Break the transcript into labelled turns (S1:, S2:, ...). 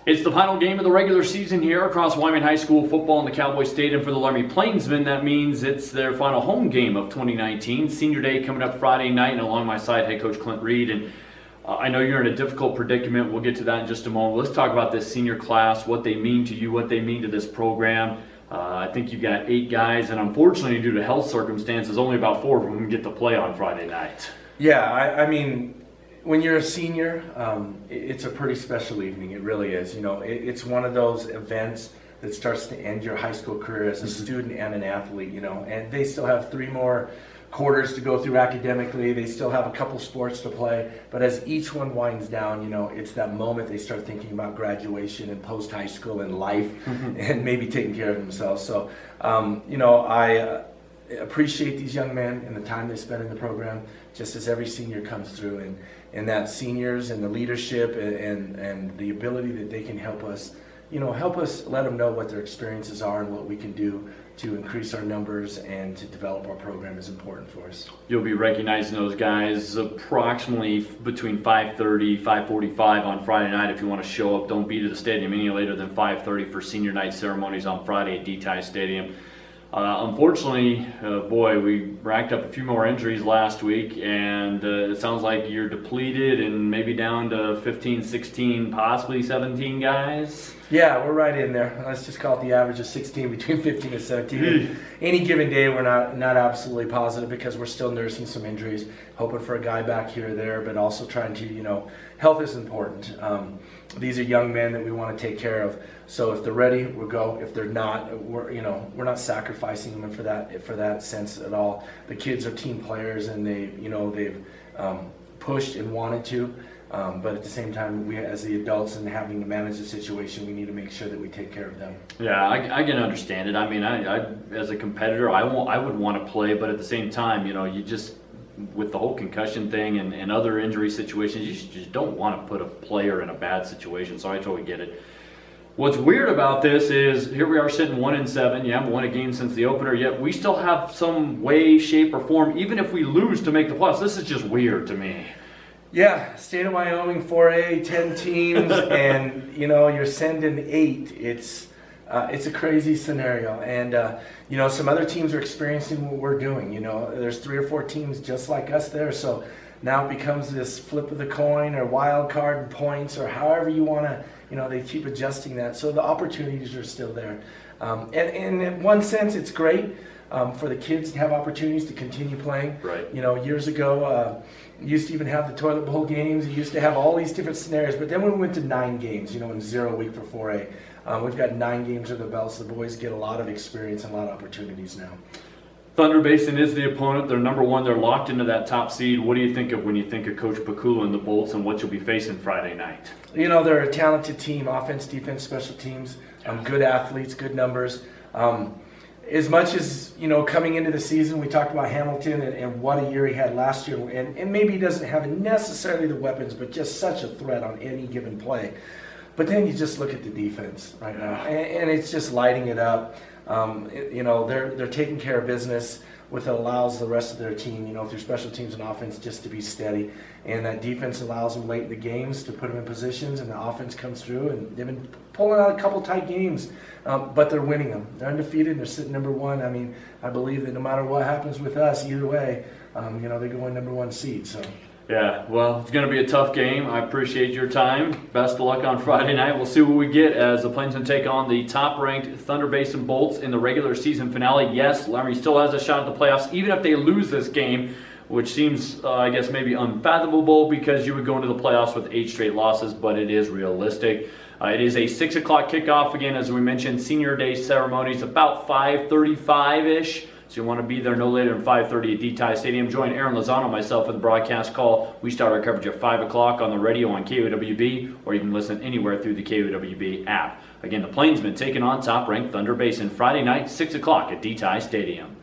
S1: It's the final game of the regular season here across Wyoming High School football in the Cowboy Stadium for the Laramie Plainsmen. That means it's their final home game of 2019. Senior Day coming up Friday night, and along my side, head coach Clint Reed. And I know you're in a difficult predicament. We'll get to that in just a moment. Let's talk about this senior class, what they mean to you, what they mean to this program. I think you've got 8 guys, and unfortunately, due to health circumstances, only about 4 of them get to play on Friday night.
S2: Yeah, I mean, when you're a senior, it's a pretty special evening. It really is. You know, it's one of those events that starts to end your high school career as a student and an athlete. You know, and they still have 3 more quarters to go through academically. They still have a couple sports to play. But as each one winds down, you know, it's that moment they start thinking about graduation and post high school and life, and maybe taking care of themselves. So, you know, I appreciate these young men and the time they spend in the program, just as every senior comes through, and that seniors and the leadership and the ability that they can help us, you know, let them know what their experiences are and what we can do to increase our numbers and to develop our program is important for us.
S1: You'll be recognizing those guys approximately between 5:30, 5:45 on Friday night. If you want to show up, don't be to the stadium any later than 5:30 for senior night ceremonies on Friday at Deti Stadium. Unfortunately, boy, we racked up a few more injuries last week, and it sounds like you're depleted and maybe down to 15, 16, possibly 17 guys.
S2: Yeah, we're right in there. Let's just call it the average of 16, between 15 and 17. Any given day, we're not absolutely positive because we're still nursing some injuries, hoping for a guy back here or there, but also trying to, you know, health is important. These are young men that we want to take care of. So if they're ready, we'll go. If they're not, we're not sacrificing them for that sense at all. The kids are team players, and they've pushed and wanted to. But at the same time, we as the adults and having to manage the situation, we need to make sure that we take care of them.
S1: Yeah, I can understand it. I mean, I as a competitor, I would want to play, but at the same time, you know, you just, with the whole concussion thing and other injury situations, you just don't want to put a player in a bad situation. So I totally get it. What's weird about this is here we are sitting 1-7. You haven't won a game since the opener, yet we still have some way, shape, or form, even if we lose, to make the playoffs. This is just weird to me.
S2: Yeah, state of Wyoming 4A, 10 teams, and you know you're sending 8. It's a crazy scenario, and you know some other teams are experiencing what we're doing. You know, there's 3 or 4 teams just like us there, so now it becomes this flip of the coin or wild card and points or however you want to. You know, they keep adjusting that, so the opportunities are still there, and in one sense, it's great. For the kids to have opportunities to continue playing.
S1: Right.
S2: You know, years ago, you used to even have the toilet bowl games. You used to have all these different scenarios. But then when we went to 9 games, you know, in 0 week for 4A, we've got 9 games under the belts. The boys get a lot of experience and a lot of opportunities now.
S1: Thunder Basin is the opponent. They're number 1. They're locked into that top seed. What do you think of when you think of Coach Pakula and the Bolts and what you'll be facing Friday night?
S2: You know, they're a talented team, offense, defense, special teams, good athletes, good numbers. As much as, you know, coming into the season, we talked about Hamilton and what a year he had last year. And maybe he doesn't have necessarily the weapons, but just such a threat on any given play. But then you just look at the defense right now, and it's just lighting it up. You know, they're taking care of business, which allows the rest of their team, you know, through special teams and offense, just to be steady. And that defense allows them late in the games to put them in positions, and the offense comes through. And they've been pulling out a couple tight games, but they're winning them. They're undefeated, and they're sitting number 1. I mean, I believe that no matter what happens with us, either way, you know, they go in number 1 seed. So.
S1: Yeah, well, it's going to be a tough game. I appreciate your time. Best of luck on Friday night. We'll see what we get as the Plainsmen take on the top-ranked Thunder Basin Bolts in the regular season finale. Yes, Laramie still has a shot at the playoffs, even if they lose this game, which seems, I guess, maybe unfathomable because you would go into the playoffs with 8 straight losses, but it is realistic. It is a 6 o'clock kickoff. Again, as we mentioned, Senior Day ceremonies about 5:35-ish. So you want to be there no later than 5:30 at Deti Stadium. Join Aaron Lozano, myself, for the broadcast call. We start our coverage at 5 o'clock on the radio on KOWB, or you can listen anywhere through the KOWB app. Again, the Plainsmen taking on top-ranked Thunder Basin Friday night, 6 o'clock at Deti Stadium.